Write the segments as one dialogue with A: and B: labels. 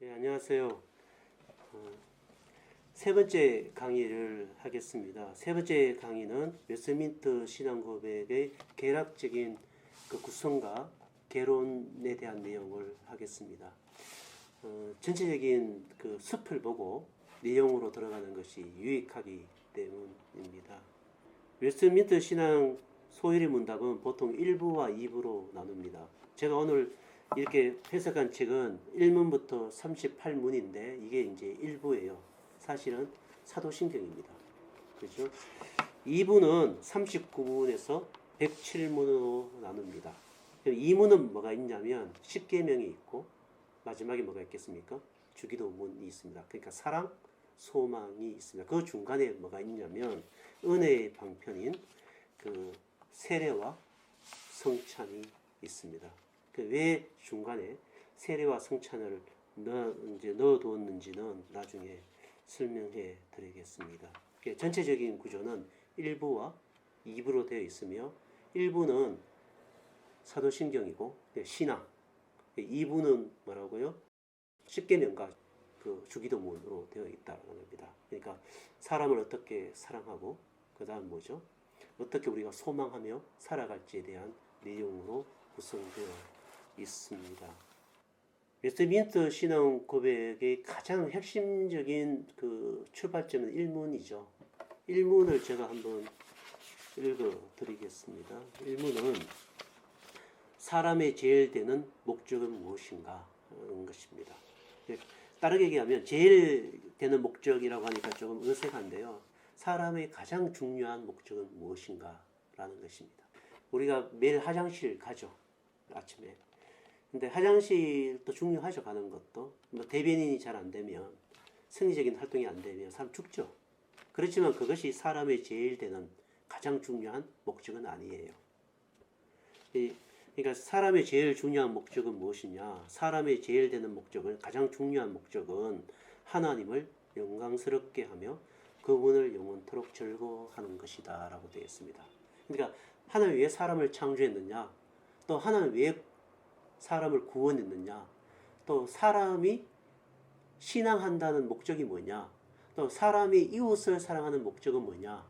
A: 네, 안녕하세요. 어, 세 번째 강의를 하겠습니다. 세 번째 강의는 웨스트민스터 신앙고백의 개략적인 그 구성과 개론에 대한 내용을 하겠습니다. 전체적인 그 숲을 보고 내용으로 들어가는 것이 유익하기 때문입니다. 웨스트민스터 신앙 소요리 문답은 보통 1부와 2부로 나눕니다. 제가 오늘 이렇게 해석한 책은 1문부터 38문인데 이게 이제 1부예요. 사실은 사도신경입니다. 그죠? 2부는 39문에서 107문으로 나눕니다. 2문은 뭐가 있냐면 십계명이 있고 마지막에 뭐가 있겠습니까? 주기도문이 있습니다. 그러니까 사랑, 소망이 있습니다. 그 중간에 뭐가 있냐면 은혜의 방편인 그 세례와 성찬이 있습니다. 왜 중간에 세례와 성찬을 넣어두었는지는 나중에 설명해 드리겠습니다. 전체적인 구조는 1부와 2부로 되어 있으며 1부는 사도신경이고 신앙, 2부는 뭐라고요? 십계명과 그 주기도문으로 되어 있다는 겁니다. 그러니까 사람을 어떻게 사랑하고 그 다음 뭐죠? 어떻게 우리가 소망하며 살아갈지에 대한 내용으로 구성되어 있습니다. 웨스트민스터 신앙 고백의 가장 핵심적인 그 출발점은 1문이죠. 1문을 제가 한번 읽어 드리겠습니다. 1문은 사람의 제일 되는 목적은 무엇인가 하는 것입니다. 다르게 얘기하면 제일 되는 목적이라고 하니까 조금 어색한데요. 사람의 가장 중요한 목적은 무엇인가 라는 것입니다. 우리가 매일 화장실 가죠. 아침에. 근데 화장실도 중요하죠. 가는 것도. 뭐 대변인이 잘 안 되면, 생리적인 활동이 안 되면 사람 죽죠. 그렇지만 그것이 사람의 제일 되는 가장 중요한 목적은 아니에요. 그러니까 사람의 제일 중요한 목적은 무엇이냐? 사람의 제일 되는 목적은, 가장 중요한 목적은 하나님을 영광스럽게 하며 그분을 영원토록 즐거워하는 것이다 라고 되어 있습니다. 그러니까 하나님 왜 사람을 창조했느냐? 또 하나님 왜 사람을 구원했느냐? 또 사람이 신앙한다는 목적이 뭐냐? 또 사람이 이웃을 사랑하는 목적은 뭐냐?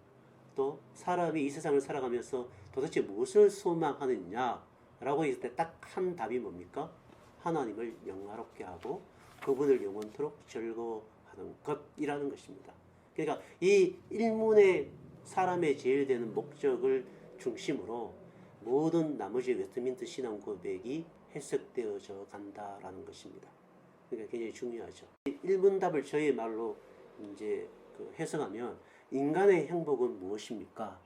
A: 또 사람이 이 세상을 살아가면서 도대체 무엇을 소망하느냐? 라고 했을 때 딱 한 답이 뭡니까? 하나님을 영화롭게 하고 그분을 영원토록 즐거워하는 것이라는 것입니다. 그러니까 이 일문의 사람의 제일 되는 목적을 중심으로 모든 나머지 웨스트민스터 신앙 고백이 해석되어져 간다라는 것입니다. 그러니까 굉장히 중요하죠. 1문답을 저의 말로 이제 해석하면 인간의 행복은 무엇입니까?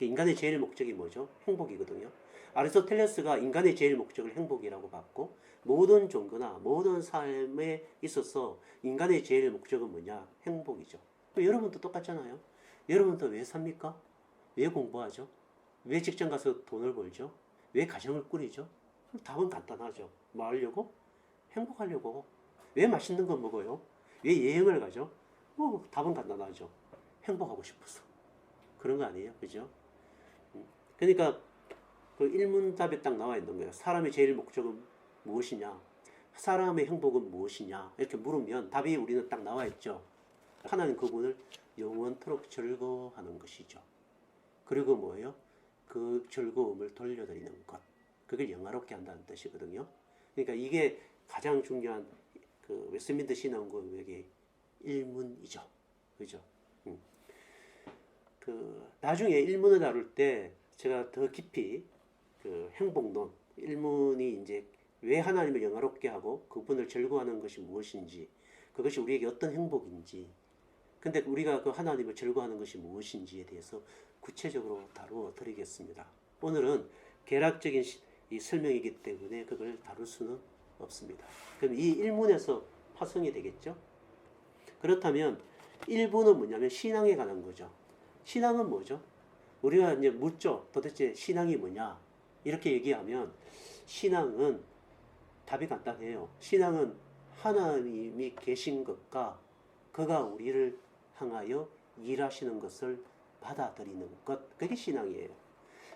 A: 인간의 제일 목적이 뭐죠? 행복이거든요. 아리스토텔레스가 인간의 제일 목적을 행복이라고 봤고 모든 종교나 모든 삶에 있어서 인간의 제일 목적은 뭐냐? 행복이죠. 여러분도 똑같잖아요. 여러분도 왜 삽니까? 왜 공부하죠? 왜 직장 가서 돈을 벌죠? 왜 가정을 꾸리죠? 답은 간단하죠. 뭐 하려고? 행복하려고. 왜 맛있는 거 먹어요? 왜 여행을 가죠? 답은 간단하죠. 행복하고 싶어서. 그런 거 아니에요? 그죠? 그러니까 그 일문답에 딱 나와 있는 거예요. 사람의 제일 목적은 무엇이냐? 사람의 행복은 무엇이냐? 이렇게 물으면 답이 우리는 딱 나와 있죠. 하나님 그분을 영원토록 즐거워하는 것이죠. 그리고 뭐예요? 그 즐거움을 돌려드리는 것. 그걸 영화롭게 한다는 뜻이거든요. 그러니까 이게 가장 중요한 그 웨스트민스터 신앙고백의 일문이죠. 그죠? 그 나중에 일문을 다룰 때 제가 더 깊이 그 행복론, 일문이 이제 왜 하나님을 영화롭게 하고 그분을 즐거워하는 것이 무엇인지, 그것이 우리에게 어떤 행복인지, 근데 우리가 그 하나님을 즐거워하는 것이 무엇인지에 대해서 구체적으로 다루어 드리겠습니다. 오늘은 개략적인 이 설명이기 때문에 그걸 다룰 수는 없습니다. 그럼 이 1문에서 파송이 되겠죠? 그렇다면 1부는 뭐냐면 신앙에 관한 거죠. 신앙은 뭐죠? 우리가 이제 묻죠. 도대체 신앙이 뭐냐? 이렇게 얘기하면 신앙은 답이 간단해요. 신앙은 하나님이 계신 것과 그가 우리를 향하여 일하시는 것을 받아들이는 것. 그게 신앙이에요.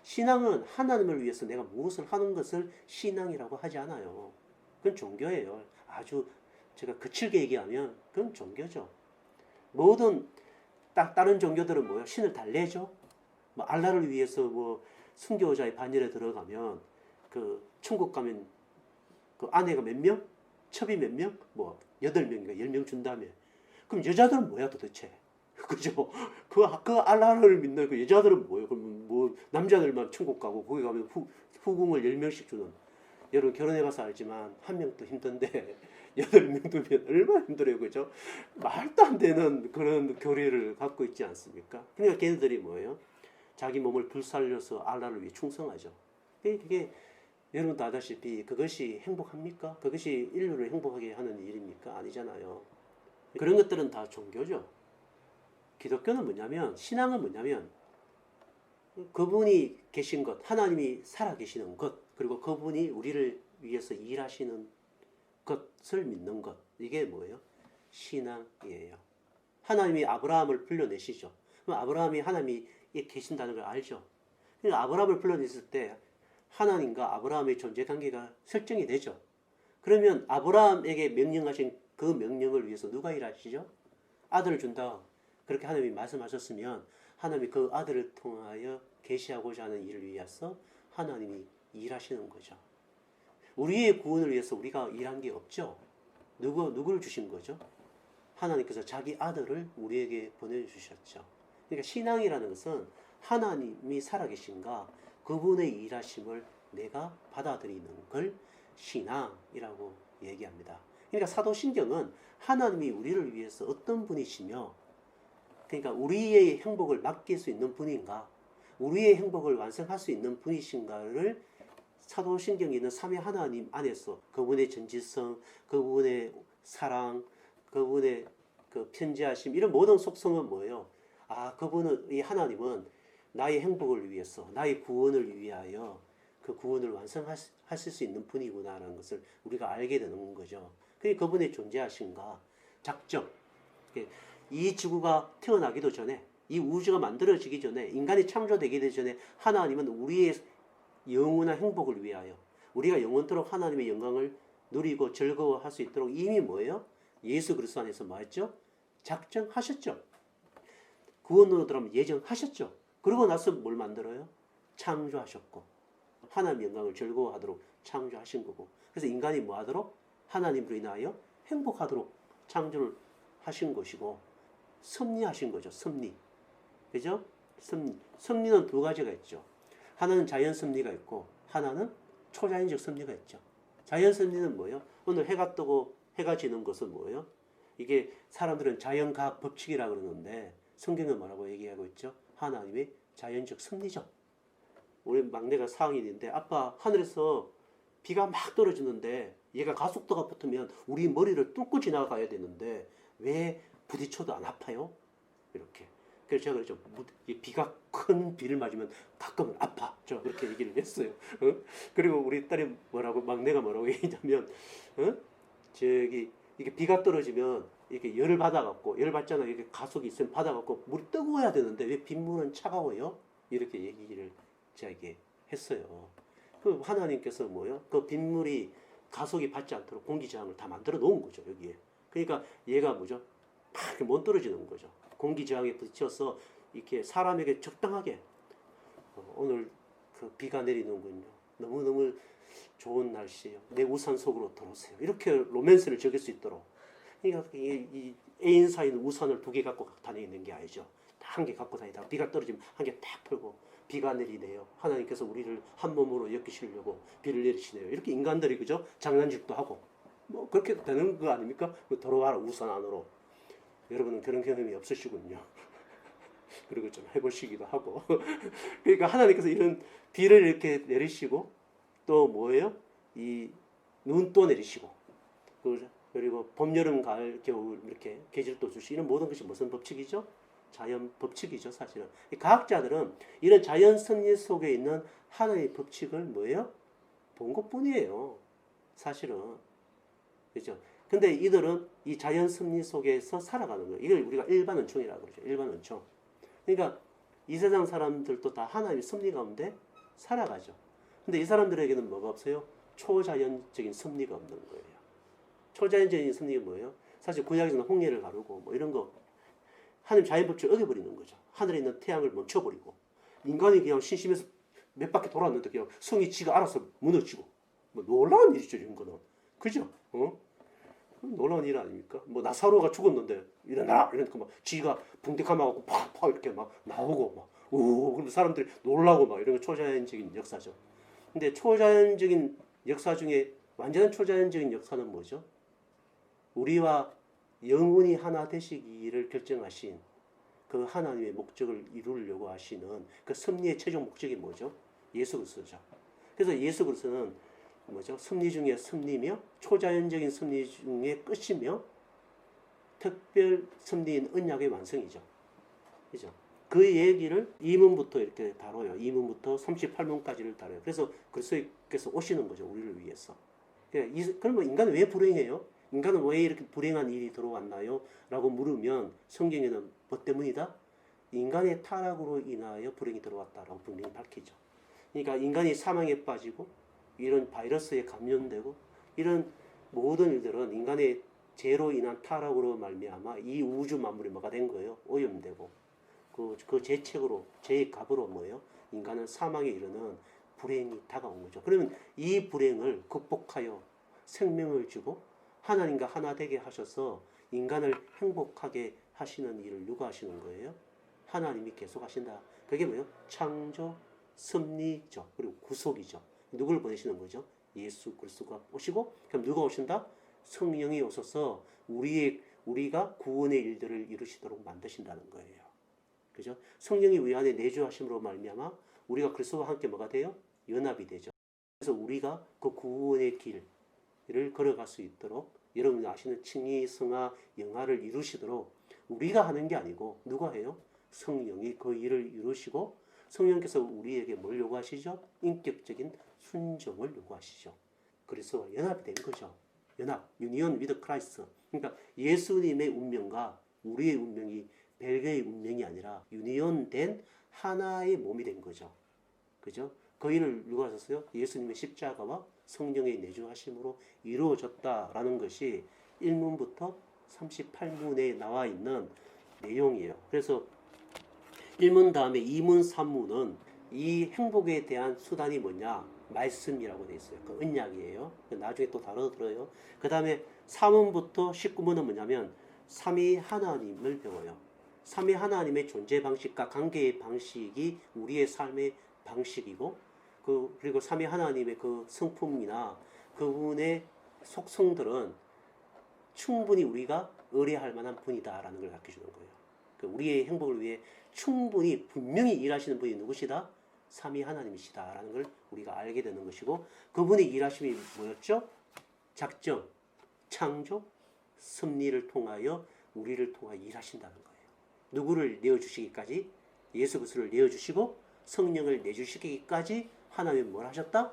A: 신앙은 하나님을 위해서 내가 무엇을 하는 것을 신앙이라고 하지 않아요. 그건 종교예요. 아주 제가 거칠게 얘기하면 그건 종교죠. 모든 다른 종교들은 뭐예요? 신을 달래죠. 뭐 알라를 위해서 뭐 순교자의 반열에 들어가면 그 천국 가면 그 아내가 몇 명? 첩이 몇 명? 뭐 8명인가 10명 준다며. 그럼 여자들은 뭐야 도대체? 그죠? 그 알라를 믿는 그 여자들은 뭐예요? 그럼 뭐 남자들만 천국 가고 거기 가면 후궁을 10명씩 주는. 여러분 결혼해봐서 알지만 한 명도 힘든데 8명 두면 얼마나 힘들어요. 그죠? 말도 안 되는 그런 교리를 갖고 있지 않습니까? 그러니까 걔네들이 뭐예요? 자기 몸을 불살려서 알라를 위해 충성하죠. 이게 여러분도 아다시피 그것이 행복합니까? 그것이 인류를 행복하게 하는 일입니까? 아니잖아요. 그런 것들은 다 종교죠. 기독교는 뭐냐면, 신앙은 뭐냐면 그분이 계신 것, 하나님이 살아계시는 것, 그리고 그분이 우리를 위해서 일하시는 것을 믿는 것. 이게 뭐예요? 신앙이에요. 하나님이 아브라함을 불러내시죠. 그럼 아브라함이 하나님이 계신다는 걸 알죠. 그러니까 아브라함을 불러냈을 때 하나님과 아브라함의 존재 관계가 설정이 되죠. 그러면 아브라함에게 명령하신 그 명령을 위해서 누가 일하시죠? 아들을 준다. 그렇게 하나님이 말씀하셨으면 하나님이 그 아들을 통하여 계시하고자 하는 일을 위해서 하나님이 일하시는 거죠. 우리의 구원을 위해서 우리가 일한 게 없죠. 누구를 주신 거죠? 하나님께서 자기 아들을 우리에게 보내주셨죠. 그러니까 신앙이라는 것은 하나님이 살아계신가 그분의 일하심을 내가 받아들이는 걸 신앙이라고 얘기합니다. 그러니까 사도신경은 하나님이 우리를 위해서 어떤 분이시며, 그러니까 우리의 행복을 맡길 수 있는 분인가, 우리의 행복을 완성할 수 있는 분이신가를 사도신경에 있는 삼위 하나님 안에서 그분의 전지성, 그분의 사랑, 그분의 그 편지하심, 이런 모든 속성은 뭐예요? 아, 그분은, 이 하나님은 나의 행복을 위해서, 나의 구원을 위하여 그 구원을 완성하실 수 있는 분이구나라는 것을 우리가 알게 되는 거죠. 그게 그분의 존재하신가, 작정. 이 지구가 태어나기도 전에, 이 우주가 만들어지기 전에, 인간이 창조되기 전에 하나님은 우리의 영원한 행복을 위하여, 우리가 영원토록 하나님의 영광을 누리고 즐거워할 수 있도록 이미 뭐예요? 예수 그리스도 안에서 뭐 했죠? 작정하셨죠. 구원으로 들어가면 예정하셨죠. 그러고 나서 뭘 만들어요? 창조하셨고, 하나님의 영광을 즐거워하도록 창조하신 거고, 그래서 인간이 뭐 하도록? 하나님으로 인하여 행복하도록 창조를 하신 것이고, 섭리하신 거죠. 섭리. 그죠? 섭리는 두 가지가 있죠. 하나는 자연 섭리가 있고, 하나는 초자연적 섭리가 있죠. 자연 섭리는 뭐예요? 오늘 해가 뜨고 해가 지는 것은 뭐예요? 이게 사람들은 자연과학 법칙이라고 그러는데 성경은 뭐라고 얘기하고 있죠? 하나님의 자연적 섭리죠. 우리 막내가 4학년인데 아빠, 하늘에서 비가 막 떨어지는데 얘가 가속도가 붙으면 우리 머리를 뚫고 지나가야 되는데 왜 부딪혀도 안 아파요? 이렇게. 그래서 제가 그랬죠. 비가 큰 비를 맞으면 가끔은 아파. 저 그렇게 얘기를 했어요. 그리고 우리 딸이 막내가 뭐라고 얘기냐면, 저기 이게 비가 떨어지면 이렇게 열을 받아갖고, 열 받잖아요. 이렇게 가속이 있으면 받아갖고 물이 뜨거워야 되는데 왜 빗물은 차가워요? 이렇게 얘기를 제가 했어요. 그 하나님께서 뭐요? 그 빗물이 가속이 받지 않도록 공기 저항을 다 만들어 놓은 거죠, 여기에. 그러니까 얘가 뭐죠? 막 못 떨어지는 거죠. 공기 저항에 부딪혀서 이렇게 사람에게 적당하게, 오늘 그 비가 내리는군요. 너무너무 좋은 날씨예요. 내 우산 속으로 들어오세요. 이렇게 로맨스를 적일 수 있도록. 그러니까 이 애인 사이는 우산을 2개 갖고 다니는 게 아니죠. 한 개 갖고 다니다가 비가 떨어지면 한 개 딱 풀고, 비가 내리네요. 하나님께서 우리를 한 몸으로 엮이시려고 비를 내리시네요. 이렇게 인간들이 그죠? 장난질도 하고 뭐 그렇게 되는 거 아닙니까? 들어와라 우산 안으로. 여러분은 그런 경험이 없으시군요. 그리고 좀 해보시기도 하고. 그러니까 하나님께서 이런 비를 이렇게 내리시고, 또 뭐예요? 이 눈도 내리시고, 그리고 봄, 여름, 가을, 겨울 이렇게 계절도 주시고, 이런 모든 것이 무슨 법칙이죠? 자연 법칙이죠, 사실은. 과학자들은 이런 자연 섭리 속에 있는 하나님의 법칙을 뭐예요? 본 것뿐이에요, 사실은. 그죠? 근데 이들은 이 자연 섭리 속에서 살아가는 거예요. 이걸 우리가 일반 은총이라고 그러죠. 일반 은총. 그러니까 이 세상 사람들도 다 하나님의 섭리 가운데 살아가죠. 근데 이 사람들에게는 뭐가 없어요? 초자연적인 섭리가 없는 거예요. 초자연적인 섭리가 뭐예요? 사실 구약에서는 홍해를 가르고 뭐 이런 거 하나님 자연법칙을 어겨버리는 거죠. 하늘에 있는 태양을 멈춰버리고 인간이 그냥 심심해서 몇 바퀴 돌았는데 그냥 성이 지가 알아서 무너지고 뭐 놀라운 일이죠 이런 거는. 그죠? 놀라운 일 아닙니까? 뭐 나사로가 죽었는데 일어나 이러니까 막 지가 붕대 감아갖고 팍팍 이렇게 막 나오고 막 그럼 사람들이 놀라고 막 이런 거 초자연적인 역사죠. 근데 초자연적인 역사 중에 완전한 초자연적인 역사는 뭐죠? 우리와 영원히 하나 되시기를 결정하신 그 하나님의 목적을 이루려고 하시는 그 섭리의 최종 목적이 뭐죠? 예수 그리스도죠. 그래서 예수 그리스도는 뭐죠? 섭리 중에 섭리며 초자연적인 섭리 중에 끝이며 특별 섭리인 언약의 완성이죠. 그죠? 그 얘기를 2문부터 이렇게 다뤄요. 2문부터 38문까지를 다뤄요. 그래서 그리스도께서 오시는 거죠. 우리를 위해서. 그러면 인간은 왜 불행해요? 인간은 왜 이렇게 불행한 일이 들어왔나요? 라고 물으면 성경에는 뭐 때문이다? 인간의 타락으로 인하여 불행이 들어왔다라고 분명히 밝히죠. 그러니까 인간이 사망에 빠지고 이런 바이러스에 감염되고 이런 모든 일들은 인간의 죄로 인한 타락으로 말미암아 이 우주 만물이 뭐가 된 거예요? 오염되고 그 죄책으로 죄의 값으로 뭐예요? 인간은 사망에 이르는 불행이 다가온 거죠. 그러면 이 불행을 극복하여 생명을 주고 하나님과 하나 되게 하셔서 인간을 행복하게 하시는 일을 누가 하시는 거예요? 하나님이 계속 하신다. 그게 뭐예요? 창조, 섭리죠. 그리고 구속이죠. 누굴 보내시는 거죠? 예수 그리스도가 오시고 그럼 누가 오신다? 성령이 오셔서 우리가 구원의 일들을 이루시도록 만드신다는 거예요. 그죠? 성령이 우리 안에 내주하심으로 말미암아 우리가 그리스도와 함께 뭐가 돼요? 연합이 되죠. 그래서 우리가 그 구원의 길을 걸어갈 수 있도록 여러분이 아시는 칭의, 성화, 영화를 이루시도록 우리가 하는 게 아니고 누가 해요? 성령이 그 일을 이루시고 성령께서 우리에게 뭘 요구하시죠? 인격적인 순종을 요구하시죠. 그리스도와 연합이 된 거죠. 연합, 유니온 위드 크라이스트. 그러니까 예수님의 운명과 우리의 운명이 별개의 운명이 아니라 유니온된 하나의 몸이 된 거죠. 그죠? 그 일을 누가 하셨어요? 예수님의 십자가와 성령의 내주하심으로 이루어졌다라는 것이 1문부터 38문에 나와 있는 내용이에요. 그래서 1문 다음에 2문, 3문은 이 행복에 대한 수단이 뭐냐? 말씀이라고 되어 있어요. 그 언약이에요. 나중에 또 다뤄들어요. 그 다음에 3문부터 19문은 뭐냐면 삼위 하나님을 배워요. 삼위 하나님의 존재 방식과 관계의 방식이 우리의 삶의 방식이고 그리고 삼위 하나님의 그 성품이나 그분의 속성들은 충분히 우리가 의뢰할 만한 분이다라는 걸 가르쳐주는 거예요. 우리의 행복을 위해 충분히 분명히 일하시는 분이 누구시다? 삼위 하나님이시다라는 걸 우리가 알게 되는 것이고 그분의 일하심이 뭐였죠? 작정, 창조, 섭리를 통하여 우리를 통하여 일하신다는 거예요. 누구를 내어주시기까지? 예수 그리스도를 내어주시고 성령을 내주시기까지 하나님이 뭘 하셨다?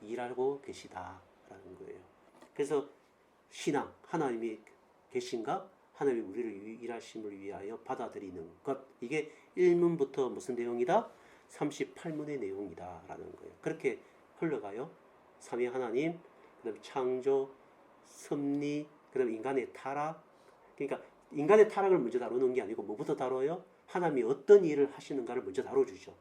A: 일하고 계시다라는 거예요. 그래서 신앙, 하나님이 계신가? 하나님이 우리를 일하심을 위하여 받아들이는 것. 이게 1문부터 무슨 내용이다? 38문의 내용이다 라는 거예요. 그렇게 흘러가요. 삼위 하나님, 그 다음에 창조, 섭리, 그 다음에 인간의 타락. 그러니까 인간의 타락을 먼저 다루는 게 아니고 뭐부터 다뤄요? 하나님이 어떤 일을 하시는가를 먼저 다뤄주죠.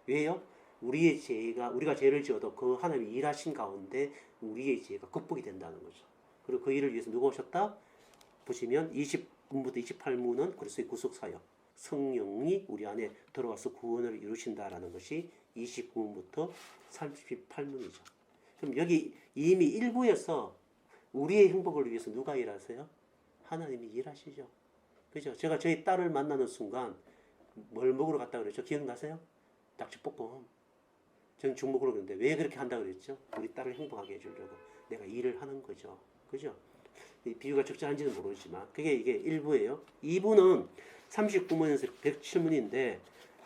A: 왜요? 우리가 죄를 지어도 그 하나님이 일하신 가운데 우리의 죄가 극복이 된다는 거죠. 그리고 그 일을 위해서 누가 오셨다? 보시면 20문부터 28문은 그리스도의 구속사역, 성령이 우리 안에 들어와서 구원을 이루신다라는 것이 29문부터 38문이죠. 그럼 여기 이미 1부에서 우리의 행복을 위해서 누가 일하세요? 하나님이 일하시죠. 그죠? 제가 저희 딸을 만나는 순간 뭘 먹으러 갔다 그랬죠? 기억나세요? 낙지볶음. 저는 죽 먹으러 그랬는데 왜 그렇게 한다 그랬죠? 우리 딸을 행복하게 해주려고. 내가 일을 하는 거죠. 그죠? 이 비유가 적절한지는 모르지만 그게 이게 1부예요. 2부는 39문에서 107문인데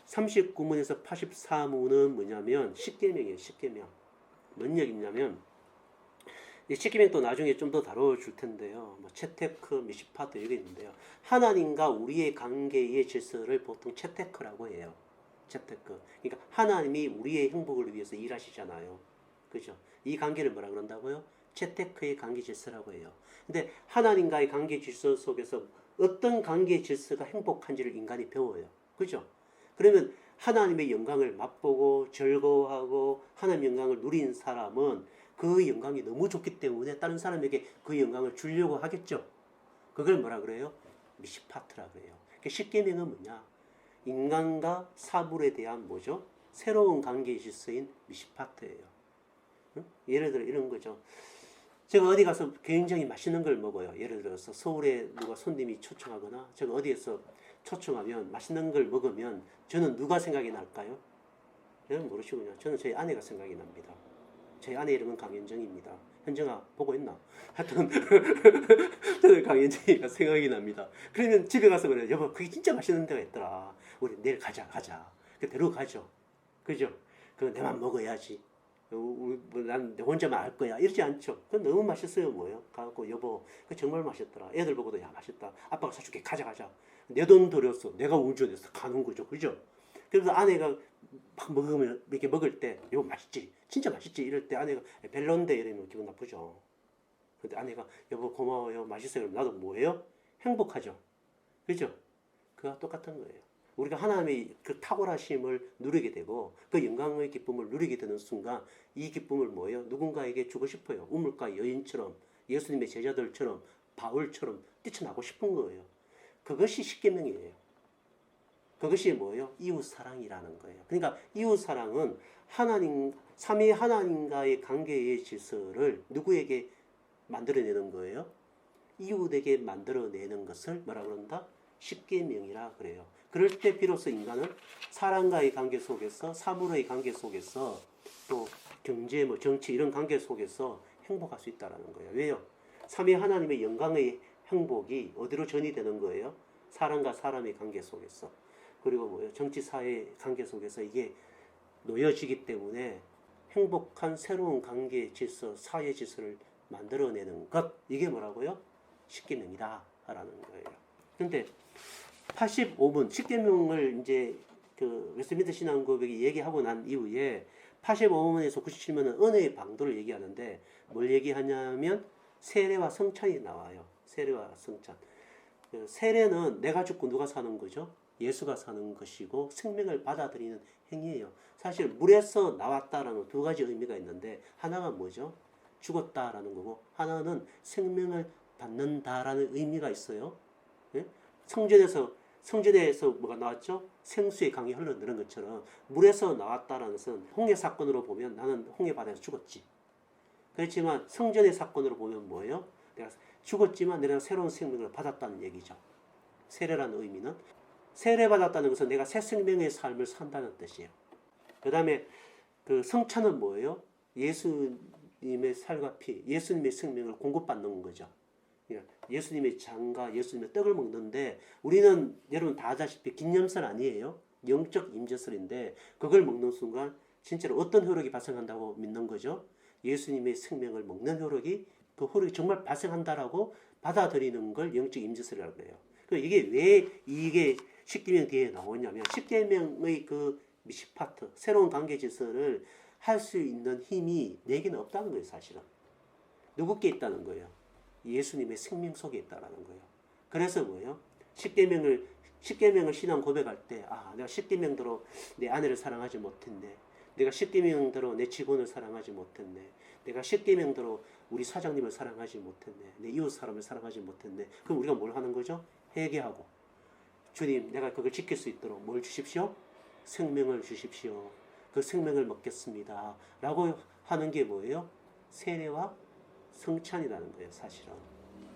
A: 39문에서 84문은 뭐냐면 십계명이에요. 십계명. 뭔 얘기냐면 이 십계명 또 나중에 좀 더 다뤄줄 텐데요. 뭐 채테크, 미시파트 이게 있는데요. 하나님과 우리의 관계의 질서를 보통 채테크라고 해요. 채테크. 그러니까 하나님이 우리의 행복을 위해서 일하시잖아요. 그죠? 이 관계를 뭐라 그런다고요? 재테크의 관계 질서라고 해요. 근데 하나님과의 관계 질서 속에서 어떤 관계 질서가 행복한지를 인간이 배워요. 그죠? 그러면 하나님의 영광을 맛보고 즐거워하고 하나님의 영광을 누린 사람은 그 영광이 너무 좋기 때문에 다른 사람에게 그 영광을 주려고 하겠죠. 그걸 뭐라 그래요? 미시파트라 그래요. 십계명은 뭐냐? 인간과 사물에 대한 뭐죠? 새로운 관계 질서인 미시파트예요. 응? 예를 들어 이런 거죠. 제가 어디 가서 굉장히 맛있는 걸 먹어요. 예를 들어서 서울에 누가 손님이 초청하거나 제가 어디에서 초청하면 맛있는 걸 먹으면 저는 누가 생각이 날까요? 여러분 모르시군요. 저는 저희 아내가 생각이 납니다. 저희 아내 이름은 강현정입니다. 현정아 보고 있나? 하여튼 저는 강현정이가 생각이 납니다. 그러면 집에 가서 그래요. 여보 그게 진짜 맛있는 데가 있더라. 우리 내일 가자. 그 데려가죠. 그죠? 그거 내만 먹어야지. 난 혼자만 알 거야. 이러지 않죠. 그건 너무 맛있어요. 뭐요? 가고 여보 그 정말 맛있더라. 애들 보고도 야 맛있다. 아빠가 사줄게. 가자. 내 돈 들였어. 내가 운전해서 가는 거죠. 그죠? 그래서 아내가 막 먹으면 이렇게 먹을 때 이거 맛있지? 진짜 맛있지? 이럴 때 아내가 별론데 이러면 기분 나쁘죠. 근데 아내가 여보 고마워요. 맛있어요. 그럼 나도 뭐예요? 행복하죠. 그죠? 그와 똑같은 거예요. 우리가 하나님의 그 탁월하심을 누리게 되고 그 영광의 기쁨을 누리게 되는 순간 이 기쁨을 뭐예요? 누군가에게 주고 싶어요. 우물가 여인처럼 예수님의 제자들처럼 바울처럼 뛰쳐나고 싶은 거예요. 그것이 십계명이에요. 그것이 뭐예요? 이웃 사랑이라는 거예요. 그러니까 이웃 사랑은 하나님 삼위 하나님과의 관계의 질서를 누구에게 만들어내는 거예요? 이웃에게 만들어내는 것을 뭐라 그런다? 십계명이라 그래요. 그럴 때 비로소 인간은 사람과의 관계 속에서 사물의 관계 속에서 또 경제 정치 이런 관계 속에서 행복할 수 있다는 거예요. 왜요? 삼위 하나님의 영광의 행복이 어디로 전이되는 거예요? 사람과 사람의 관계 속에서. 그리고 뭐예요? 정치 사회 관계 속에서 이게 놓여지기 때문에 행복한 새로운 관계 질서, 사회 질서를 만들어내는 것. 이게 뭐라고요? 십계명이다 라는 거예요. 근데 85문 십계명을 이제 그 웨스트민스터 신앙 고백이 얘기하고 난 이후에 85문에서 97문은 은혜의 방도를 얘기하는데 뭘 얘기하냐면 세례와 성찬이 나와요. 세례와 성찬. 세례는 내가 죽고 누가 사는 거죠? 예수가 사는 것이고 생명을 받아들이는 행위예요. 사실 물에서 나왔다라는 두 가지 의미가 있는데 하나가 뭐죠? 죽었다라는 거고 하나는 생명을 받는다라는 의미가 있어요. 예? 성전에서 뭐가 나왔죠? 생수의 강이 흘러내는 것처럼 물에서 나왔다라는 것은 홍해 사건으로 보면 나는 홍해 바다에서 죽었지. 그렇지만 성전의 사건으로 보면 뭐예요? 내가 죽었지만 내가 새로운 생명을 받았다는 얘기죠. 세례라는 의미는 세례받았다는 것은 내가 새 생명의 삶을 산다는 뜻이에요. 그 다음에 그 성찬은 뭐예요? 예수님의 살과 피, 예수님의 생명을 공급받는 거죠. 예수님의 잔과 예수님의 떡을 먹는데 우리는 여러분 다 아다시피 기념설 아니에요? 영적 임재설인데 그걸 먹는 순간 진짜로 어떤 효력이 발생한다고 믿는 거죠? 예수님의 생명을 먹는 효력이 그 효력이 정말 발생한다라고 받아들이는 걸 영적 임재설이라고 해요. 이게 왜 이게 십계명 뒤에 나오냐면 십계명의 그 미시파트 새로운 관계 질서를 할 수 있는 힘이 내게는 없다는 거예요. 사실은 누구께 있다는 거예요? 예수님의 생명 속에 있다라는 거예요. 그래서 뭐예요? 십계명을 신앙 고백할 때 내가 십계명대로 내 아내를 사랑하지 못했네. 내가 십계명대로 내 직원을 사랑하지 못했네. 내가 십계명대로 우리 사장님을 사랑하지 못했네. 내 이웃 사람을 사랑하지 못했네. 그럼 우리가 뭘 하는 거죠? 회개하고 주님 내가 그걸 지킬 수 있도록 뭘 주십시오? 생명을 주십시오. 그 생명을 먹겠습니다. 라고 하는 게 뭐예요? 세례와 성찬이라는 거예요. 사실은.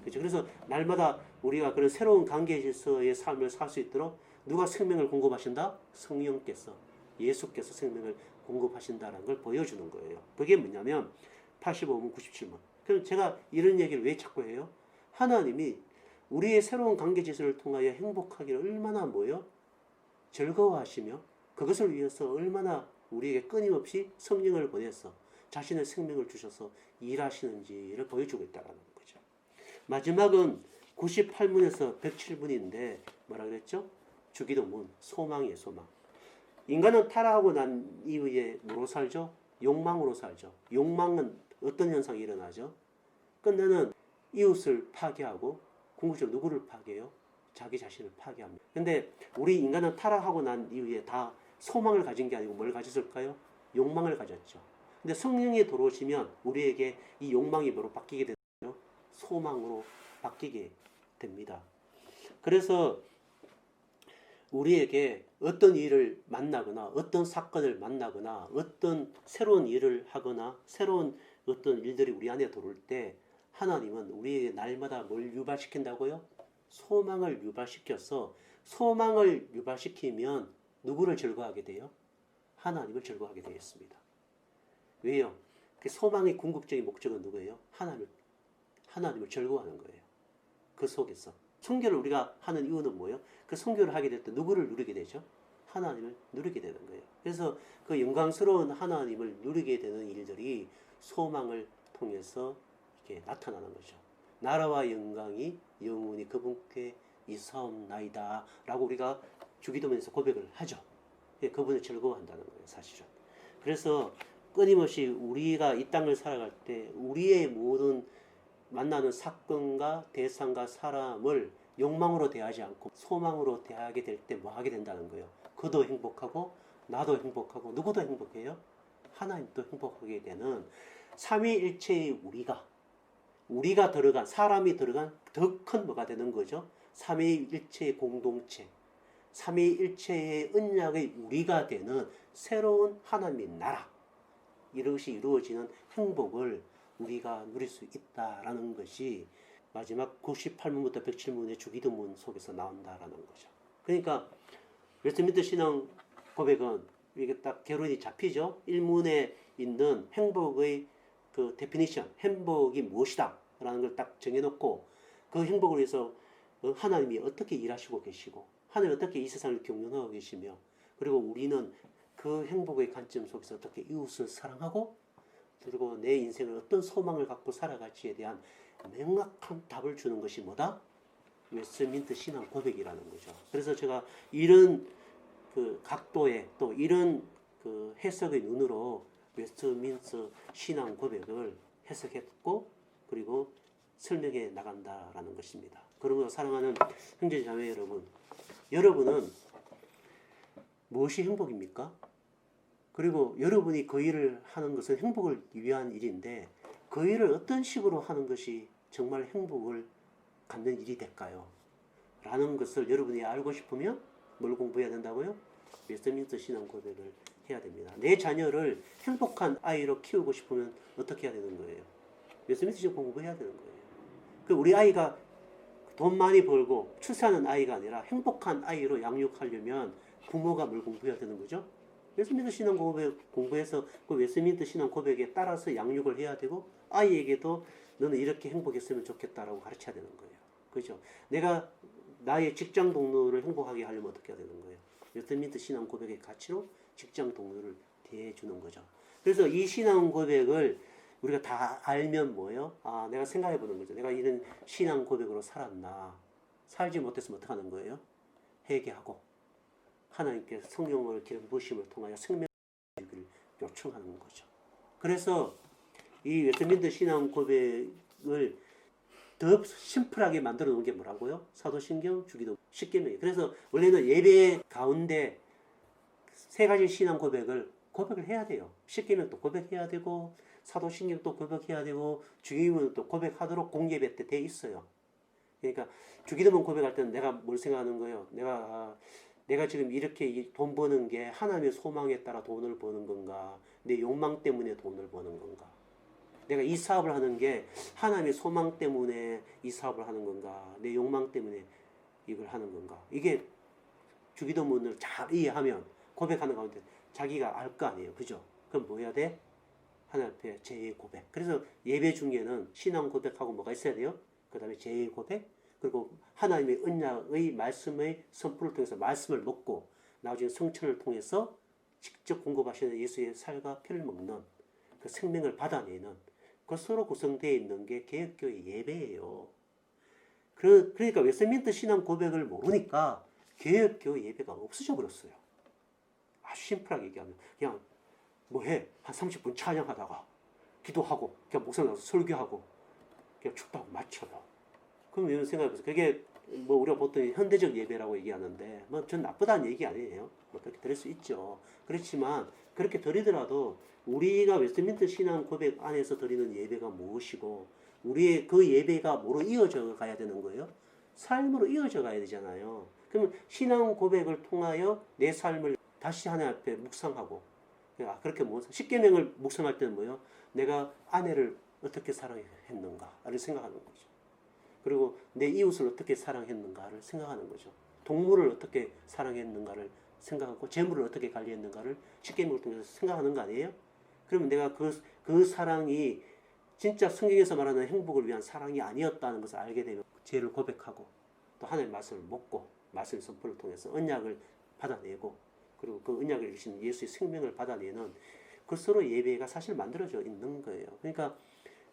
A: 그렇죠? 그래서 날마다 우리가 그런 새로운 관계 질서의 삶을 살 수 있도록 누가 생명을 공급하신다? 성령께서 예수께서 생명을 공급하신다는 걸 보여주는 거예요. 그게 뭐냐면 85문 97문. 그럼 제가 이런 얘기를 왜 자꾸 해요? 하나님이 우리의 새로운 관계 질서를 통하여 행복하기를 얼마나 뭐요? 즐거워하시며 그것을 위해서 얼마나 우리에게 끊임없이 성령을 보내서 자신의 생명을 주셔서 일하시는지를 보여주고 있다는 거죠. 마지막은 98문에서 107문인데 뭐라 그랬죠? 주기도문, 소망이에요. 소망. 인간은 타락하고 난 이후에 뭐로 살죠? 욕망으로 살죠. 욕망은 어떤 현상이 일어나죠? 끝내는 이웃을 파괴하고 궁극적으로 누구를 파괴해요? 자기 자신을 파괴합니다. 근데 우리 인간은 타락하고 난 이후에 다 소망을 가진 게 아니고 뭘 가졌을까요? 욕망을 가졌죠. 근데 성령이 들어오시면 우리에게 이 욕망이 뭐로 바뀌게 되나요? 소망으로 바뀌게 됩니다. 그래서 우리에게 어떤 일을 만나거나 어떤 사건을 만나거나 어떤 새로운 일을 하거나 새로운 어떤 일들이 우리 안에 들어올 때 하나님은 우리에게 날마다 뭘 유발시킨다고요? 소망을 유발시켜서 소망을 유발시키면 누구를 즐거워하게 돼요? 하나님을 즐거워하게 되겠습니다. 왜요? 그 소망의 궁극적인 목적은 누구예요? 하나님을 즐거워하는 거예요. 그 속에서. 선교를 우리가 하는 이유는 뭐예요? 그 선교를 하게 될 때 누구를 누리게 되죠? 하나님을 누리게 되는 거예요. 그래서 그 영광스러운 하나님을 누리게 되는 일들이 소망을 통해서 이렇게 나타나는 거죠. 나라와 영광이 영원히 그분께 있사옵나이다 라고 우리가 주기도문에서 고백을 하죠. 그분을 즐거워한다는 거예요, 사실은. 그래서 끊임없이 우리가 이 땅을 살아갈 때 우리의 모든 만나는 사건과 대상과 사람을 욕망으로 대하지 않고 소망으로 대하게 될 때 뭐 하게 된다는 거예요. 그도 행복하고 나도 행복하고 누구도 행복해요? 하나님도 행복하게 되는 삼위일체의 우리가 들어간 사람이 들어간 더 큰 뭐가 되는 거죠? 삼위일체의 공동체, 삼위일체의 언약의 우리가 되는 새로운 하나님의 나라, 이것이 이루어지는 행복을 우리가 누릴 수 있다라는 것이 마지막 98문부터 107문의 주기도문 속에서 나온다라는 거죠. 그러니까 웨스트민스터 신앙 고백은 이게 딱 결론이 잡히죠. 1문에 있는 행복의 그 데피니션, 행복이 무엇이다 라는 걸 딱 정해놓고 그 행복을 위해서 하나님이 어떻게 일하시고 계시고 하나님이 어떻게 이 세상을 경영하고 계시며 그리고 우리는 그 행복의 관점 속에서 어떻게 이웃을 사랑하고 그리고 내 인생을 어떤 소망을 갖고 살아갈지에 대한 명확한 답을 주는 것이 뭐다? 웨스트민스터 신앙 고백이라는 거죠. 그래서 제가 이런 그 각도의 또 이런 그 해석의 눈으로 웨스트민스터 신앙 고백을 해석했고 그리고 설명해 나간다라는 것입니다. 그러므로 사랑하는 형제 자매 여러분, 여러분은 무엇이 행복입니까? 그리고 여러분이 그 일을 하는 것은 행복을 위한 일인데 그 일을 어떤 식으로 하는 것이 정말 행복을 갖는 일이 될까요? 라는 것을 여러분이 알고 싶으면 뭘 공부해야 된다고요? 웨스트민스터 신앙 고백을 해야 됩니다. 내 자녀를 행복한 아이로 키우고 싶으면 어떻게 해야 되는 거예요? 웨스트민스터 신앙 공부해야 되는 거예요. 그 우리 아이가 돈 많이 벌고 출세하는 아이가 아니라 행복한 아이로 양육하려면 부모가 뭘 공부해야 되는 거죠? 웨스트민스터 신앙 고백 공부해서 그 웨스트민스터 신앙 고백에 따라서 양육을 해야 되고 아이에게도 너는 이렇게 행복했으면 좋겠다라고 가르쳐야 되는 거예요. 그죠? 내가 나의 직장 동료를 행복하게 하려면 어떻게 해야 되는 거예요? 웨스트민스터 신앙 고백의 가치로 직장 동료를 대해주는 거죠. 그래서 이 신앙 고백을 우리가 다 알면 뭐예요? 아, 내가 생각해 보는 거죠. 내가 이런 신앙 고백으로 살았나? 살지 못했으면 어떻게 하는 거예요? 회개하고 하나님께 성령을 기름 부으심을 통하여 생명을 요청하는 거죠. 그래서 이 웨스트민스터 신앙 고백을 더 심플하게 만들어 놓은 게 뭐라고요? 사도신경, 주기도, 십계명이에요. 그래서 원래는 예배 가운데 세 가지 신앙 고백을 해야 돼요. 십계명도 고백해야 되고 사도신경도 고백해야 되고 주기도문도 고백하도록 공예배 때 돼 있어요. 그러니까 주기도문 고백할 때는 내가 뭘 생각하는 거예요? 내가 지금 이렇게 돈 버는 게 하나님의 소망에 따라 돈을 버는 건가? 내 욕망 때문에 돈을 버는 건가? 내가 이 사업을 하는 게 하나님의 소망 때문에 이 사업을 하는 건가? 내 욕망 때문에 이걸 하는 건가? 이게 주기도문을 잘 이해하면 고백하는 가운데 자기가 알 거 아니에요. 그죠? 그럼 뭐 해야 돼? 하나님 앞에 제의 고백. 그래서 예배 중에는 신앙 고백하고 뭐가 있어야 돼요? 그 다음에 제의 고백. 그리고 하나님의 언약의 말씀의 선포를 통해서 말씀을 먹고 나중에 성천을 통해서 직접 공급하시는 예수의 살과 피를 먹는 그 생명을 받아내는 그것으로 구성되어 있는 게 개혁교회 예배예요. 그러니까 웨스트민스터 신앙 고백을 모르니까 개혁교회 예배가 없어져 버렸어요. 아주 심플하게 얘기하면 그냥 뭐 해? 한 30분 찬양하다가 기도하고 그냥 목사님 나와서 설교하고 그냥 춥다고 맞춰요. 그럼 여러분 생각해보세요. 그게 뭐 우리가 보통 현대적 예배라고 얘기하는데 뭐 전 나쁘다는 얘기 아니에요. 뭐 그렇게 드릴 수 있죠. 그렇지만 그렇게 드리더라도 우리가 웨스트민스터 신앙 고백 안에서 드리는 예배가 무엇이고 우리의 그 예배가 뭐로 이어져 가야 되는 거예요? 삶으로 이어져 가야 되잖아요. 그러면 신앙 고백을 통하여 내 삶을 다시 하나님 앞에 묵상하고 그렇게 뭐 십계명을 묵상할 때는 뭐예요? 내가 아내를 어떻게 사랑했는가를 생각하는 거죠. 그리고 내 이웃을 어떻게 사랑했는가를 생각하는 거죠. 동물을 어떻게 사랑했는가를 생각하고 재물을 어떻게 관리했는가를 십계명을 통해서 생각하는 거 아니에요? 그러면 내가 그 사랑이 진짜 성경에서 말하는 행복을 위한 사랑이 아니었다는 것을 알게 되면 죄를 고백하고 또 하나님의 말씀을 먹고 말씀의 선포를 통해서 언약을 받아내고 그리고 그 언약을 이루신 예수의 생명을 받아내는 그 서로 예배가 사실 만들어져 있는 거예요. 그러니까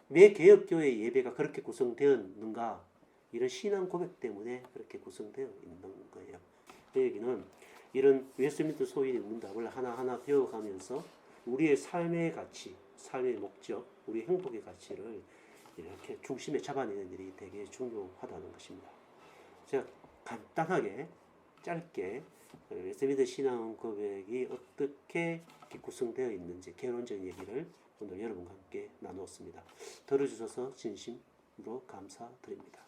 A: 왜 개혁교회 예배가 그렇게 구성되었는가? 이런 신앙 고백 때문에 그렇게 구성되어 있는 거예요. 그 얘기는 이런 웨스트민스터 소위의 문답을 하나하나 배워가면서 우리의 삶의 가치, 삶의 목적, 우리의 행복의 가치를 이렇게 중심에 잡아내는 일이 되게 중요하다는 것입니다. 제가 간단하게 짧게 웨스트민스터 신앙 고백이 어떻게 구성되어 있는지 개론적인 얘기를 오늘 여러분과 함께 나누었습니다. 들어주셔서 진심으로 감사드립니다.